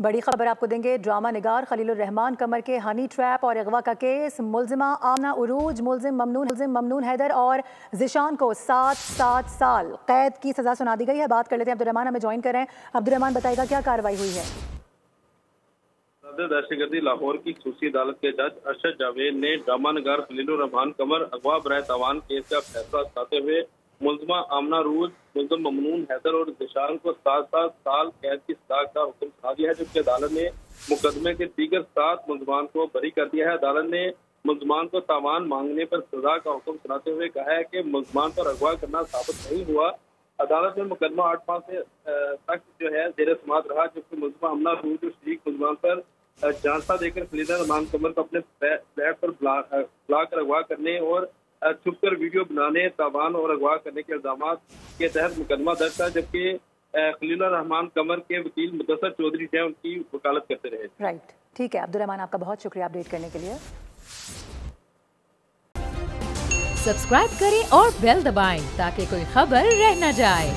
बड़ी खबर आपको देंगे। ड्रामा निगार खलीलुर रहमान कमर के हनी ट्रैप और अगवा का केस। मुलजिमा आमना उरूज, मुलजिम ममनून हैदर और जिशान को 7 साल कैद की सजा सुना दी गई है। बात कर लेते हैं, अब्दुर्रहमान हमें ज्वाइन कर रहे हैं। अब्दुर्रहमान बताएगा क्या कार्रवाई हुई है। दहशतगर्दी लाहौर की खुसूसी अदालत के जज अरशद जावेद ने ड्रामा निगार खलीलुर रहमान कमर अगवा बराए तावान केस का फैसला सुनाते हुए मुलजिमा आमना रूज, मुलजिम ममनून हैदर और जिशान को 7 साल कैद की सजा का हुक्म सुना दिया है, जबकि अदालत ने मुकदमे के दीगर 7 मुलजमान को बरी कर दिया है। अदालत ने मुलजमान को तावान मांगने पर सजा का हुक्म सुनाते हुए कहा है कि मुलजमान पर अगवा करना साबित नहीं हुआ। अदालत ने मुकदमा 8 माह से तक जो है जेर समात रहा, जबकि मुलजिमा आमना रूज और शरीक मुलजमान पर झांसा देकर खलीलुर रहमान कमर को अपने फ्लैट पर बुला कर अगवा करने और छुपकर वीडियो बनाने, तावान और अगवा करने के इल्जाम के तहत मुकदमा दर्ज था, जबकि खलीलुर रहमान कमर के वकील मुदस्सर चौधरी थे उनकी वकालत करते रहे। राइट, ठीक है अब्दुर्रहमान, आपका बहुत शुक्रिया अपडेट करने के लिए। सब्सक्राइब करें और बेल दबाएं ताकि कोई खबर रह न जाए।